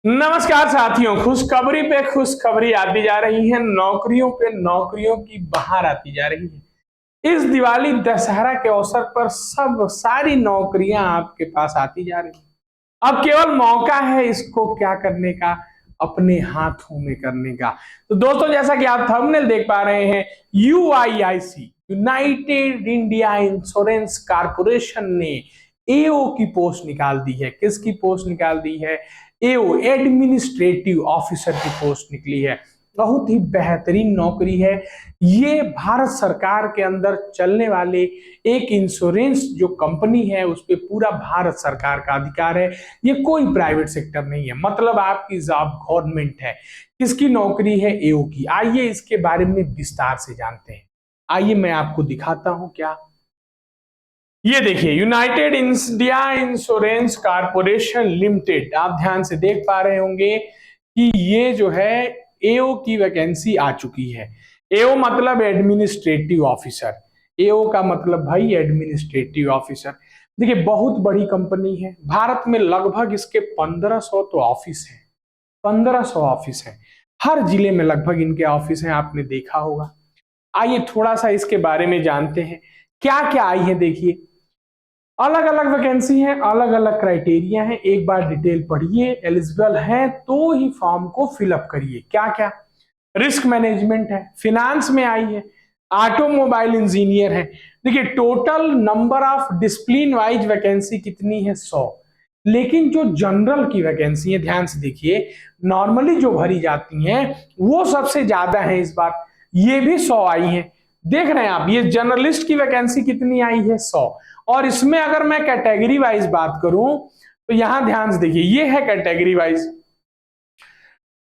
नमस्कार साथियों, खुशखबरी पे खुशखबरी आती जा रही है। नौकरियों पे नौकरियों की बहार आती जा रही है। इस दिवाली दशहरा के अवसर पर सब सारी नौकरियां आपके पास आती जा रही हैं। अब केवल मौका है इसको क्या करने का, अपने हाथों में करने का। तो दोस्तों, जैसा कि आप थंबनेल देख पा रहे हैं, यूआईआईसी यूनाइटेड इंडिया इंश्योरेंस कारपोरेशन ने एओ की पोस्ट निकाल दी है। किसकी पोस्ट निकाल दी है? एओ, एडमिनिस्ट्रेटिव ऑफिसर की पोस्ट निकली है। बहुत ही बेहतरीन नौकरी है। ये भारत सरकार के अंदर चलने वाले एक इंश्योरेंस जो कंपनी है, उस पर पूरा भारत सरकार का अधिकार है। ये कोई प्राइवेट सेक्टर नहीं है, मतलब आपकी जॉब गवर्नमेंट है। किसकी नौकरी है? एओ की। आइए इसके बारे में विस्तार से जानते हैं। आइए मैं आपको दिखाता हूं क्या। ये देखिए, United India insurance corporation limited, आप ध्यान से देख पा रहे होंगे कि ये जो है एओ की वैकेंसी आ चुकी है। एओ मतलब एडमिनिस्ट्रेटिव ऑफिसर। एओ का मतलब भाई एडमिनिस्ट्रेटिव ऑफिसर। देखिए, बहुत बड़ी कंपनी है। भारत में लगभग इसके 1500 तो ऑफिस है। 1500 ऑफिस है। हर जिले में लगभग इनके ऑफिस हैं, आपने देखा होगा। आइए थोड़ा सा इसके बारे में जानते हैं क्या क्या आई है। देखिए, अलग अलग वैकेंसी है, अलग अलग क्राइटेरिया है। एक बार डिटेल पढ़िए, एलिजिबल है तो ही फॉर्म को फिलअप करिए। क्या क्या? रिस्क मैनेजमेंट है, फिनांस में आई है, ऑटोमोबाइल इंजीनियर है। देखिए, total number of discipline wise vacancy कितनी है? 100। लेकिन जो जनरल की वैकेंसी है, ध्यान से देखिए, नॉर्मली जो भरी जाती हैं वो सबसे ज्यादा है इस बार। ये भी 100 आई है। देख रहे हैं आप, ये जर्नलिस्ट की वैकेंसी कितनी आई है? 100। और इसमें अगर मैं कैटेगरी वाइज बात करूं तो यहां ध्यान से देखिए, ये है कैटेगरी वाइज।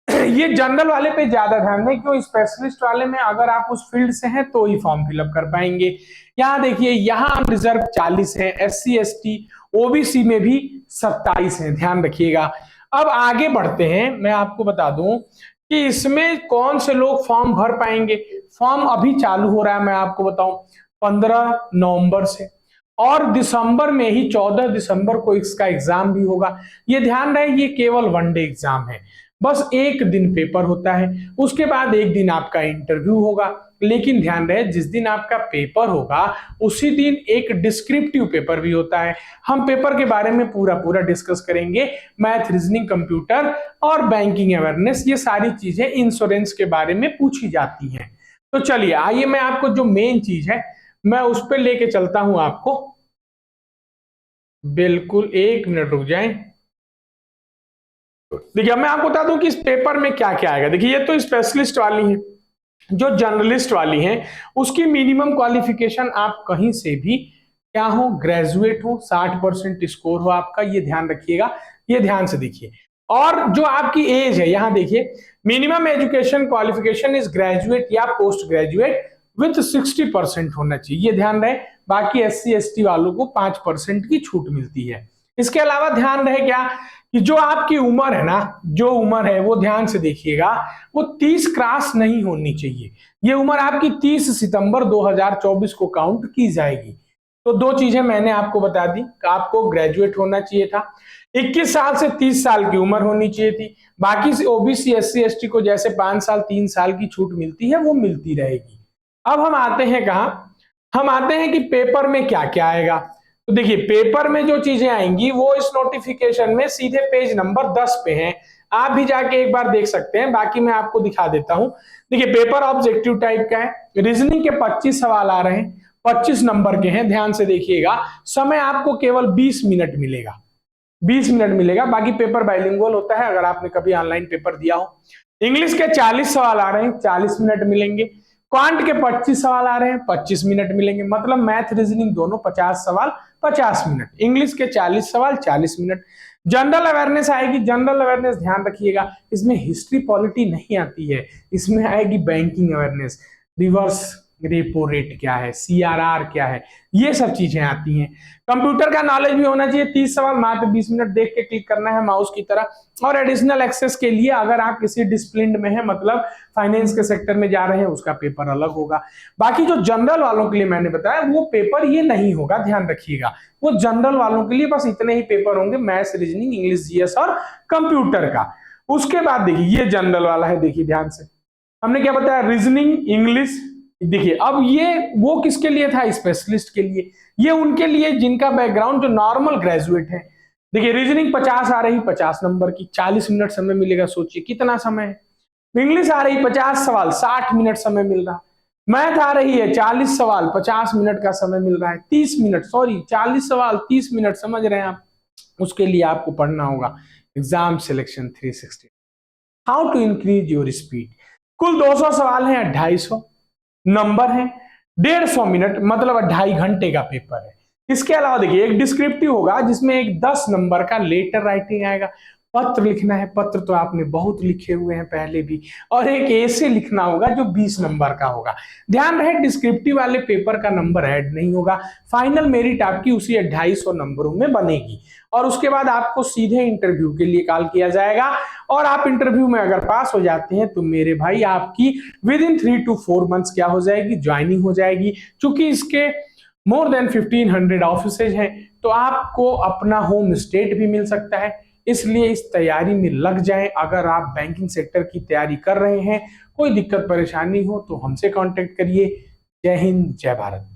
ये जनरल वाले पे ज्यादा ध्यान दें, क्यों? स्पेशलिस्ट वाले में अगर आप उस फील्ड से हैं तो ही फॉर्म फिलअप कर पाएंगे। यहाँ देखिए, यहाँ रिजर्व 40 है, SC ST OBC में भी 27 है। ध्यान रखिएगा। अब आगे बढ़ते हैं, मैं आपको बता दूं कि इसमें कौन से लोग फॉर्म भर पाएंगे। फॉर्म अभी चालू हो रहा है, मैं आपको बताऊं 15 नवंबर से, और दिसंबर में ही 14 दिसंबर को इसका एग्जाम भी होगा। ये ध्यान रहे, ये केवल वनडे एग्जाम है। बस एक दिन पेपर होता है, उसके बाद एक दिन आपका इंटरव्यू होगा। लेकिन ध्यान रहे, जिस दिन आपका पेपर होगा उसी दिन एक डिस्क्रिप्टिव पेपर भी होता है। हम पेपर के बारे में पूरा पूरा डिस्कस करेंगे। मैथ, रीजनिंग, कंप्यूटर और बैंकिंग अवेयरनेस, ये सारी चीजें इंश्योरेंस के बारे में पूछी जाती हैं। तो चलिए, आइए मैं आपको जो मेन चीज है मैं उस पर लेके चलता हूं आपको। बिल्कुल, एक मिनट रुक जाएं। देखिए, मैं आपको बता दूं कि इस पेपर में क्या क्या आएगा। देखिए, ये तो स्पेशलिस्ट वाली है। जो जर्नलिस्ट वाली है उसकी मिनिमम क्वालिफिकेशन आप कहीं से भी क्या हो, ग्रेजुएट हो, 60% स्कोर हो आपका, ये ध्यान रखिएगा। ये ध्यान से देखिए। और जो आपकी एज है, यहां देखिए, minimum education qualification is graduate या पोस्ट ग्रेजुएट विथ 60% होना चाहिए, ये ध्यान रहे। बाकी SC ST वालों को 5% की छूट मिलती है। इसके अलावा ध्यान रहे क्या, कि जो आपकी उम्र है ना, जो उम्र है वो ध्यान से देखिएगा, वो 30 क्रॉस नहीं होनी चाहिए। ये उम्र आपकी 30 सितंबर 2024 को काउंट की जाएगी। तो दो चीजें मैंने आपको बता दी कि आपको ग्रेजुएट होना चाहिए था, 21 साल से 30 साल की उम्र होनी चाहिए थी। बाकी से OBC SC ST को जैसे 5 साल 3 साल की छूट मिलती है वो मिलती रहेगी। अब हम आते हैं कहां, हम आते हैं कि पेपर में क्या क्या आएगा। तो देखिए, पेपर में जो चीजें आएंगी वो इस नोटिफिकेशन में सीधे पेज नंबर 10 पे हैं। आप भी जाके एक बार देख सकते हैं, बाकी मैं आपको दिखा देता हूं। देखिए, पेपर ऑब्जेक्टिव टाइप का है। रीजनिंग के 25 सवाल आ रहे हैं, 25 नंबर के हैं। ध्यान से देखिएगा, समय आपको केवल 20 मिनट मिलेगा। 20 मिनट मिलेगा। बाकी पेपर बाइलिंगुअल होता है, अगर आपने कभी ऑनलाइन पेपर दिया हो। इंग्लिश के 40 सवाल आ रहे हैं, 40 मिनट मिलेंगे। क्वांट के 25 सवाल आ रहे हैं, 25 मिनट मिलेंगे। मतलब मैथ रीजनिंग दोनों 50 सवाल 50 मिनट। इंग्लिश के 40 सवाल 40 मिनट। जनरल अवेयरनेस आएगी। जनरल अवेयरनेस ध्यान रखिएगा, इसमें हिस्ट्री पॉलिटी नहीं आती है, इसमें आएगी banking awareness, reverse repo rate क्या है, सीआरआर क्या है, ये सब चीजें आती हैं। कंप्यूटर का नॉलेज भी होना चाहिए। 30 सवाल मात्र 20 मिनट देख के क्लिक करना है माउस की तरह। और एडिशनल एक्सेस के लिए अगर आप किसी डिसिप्लिन में है, मतलब फाइनेंस के सेक्टर में जा रहे हैं, उसका पेपर अलग होगा। बाकी जो जनरल वालों के लिए मैंने बताया वो पेपर ये नहीं होगा, ध्यान रखिएगा। वो जनरल वालों के लिए बस इतने ही पेपर होंगे, मैथ्स, रीजनिंग, इंग्लिश, जीएस और कंप्यूटर का। उसके बाद देखिए ये जनरल वाला है, देखिए ध्यान से हमने क्या बताया, रीजनिंग, इंग्लिश। देखिए अब ये वो किसके लिए था, स्पेशलिस्ट के लिए। ये उनके लिए जिनका बैकग्राउंड जो नॉर्मल ग्रेजुएट है। देखिए रीजनिंग 50 आ रही, 50 नंबर की, 40 मिनट समय मिलेगा, सोचिए कितना समय है। इंग्लिश आ रही 50 सवाल, 60 मिनट समय मिल रहा है। मैथ आ रही है 40 सवाल, 50 मिनट का समय मिल रहा है, 30 मिनट, सॉरी 40 सवाल 30 मिनट, समझ रहे हैं आप। उसके लिए आपको पढ़ना होगा exam selection 360, how to increase your speed. कुल 200 सवाल हैं, 250 नंबर है, 150 मिनट, मतलब 2.5 घंटे का पेपर है। इसके अलावा देखिए एक डिस्क्रिप्टिव होगा जिसमें एक 10 नंबर का लेटर राइटिंग आएगा, पत्र लिखना है। पत्र तो आपने बहुत लिखे हुए हैं पहले भी। और एक ऐसे लिखना होगा जो 20 नंबर का होगा। ध्यान रहे डिस्क्रिप्टिव वाले पेपर का नंबर ऐड नहीं होगा, फाइनल मेरिट आपकी उसी 250 नंबरों में बनेगी। और उसके बाद आपको सीधे इंटरव्यू के लिए कॉल किया जाएगा। और आप इंटरव्यू में अगर पास हो जाते हैं तो मेरे भाई आपकी विद इन 3 to 4 मंथ्स क्या हो जाएगी, ज्वाइनिंग हो जाएगी। चूंकि इसके मोर देन 1500 ऑफिसेज हैं, तो आपको अपना होम स्टेट भी मिल सकता है। इसलिए इस तैयारी में लग जाएं। अगर आप बैंकिंग सेक्टर की तैयारी कर रहे हैं, कोई दिक्कत परेशानी हो तो हमसे कांटेक्ट करिए। जय हिंद, जय भारत।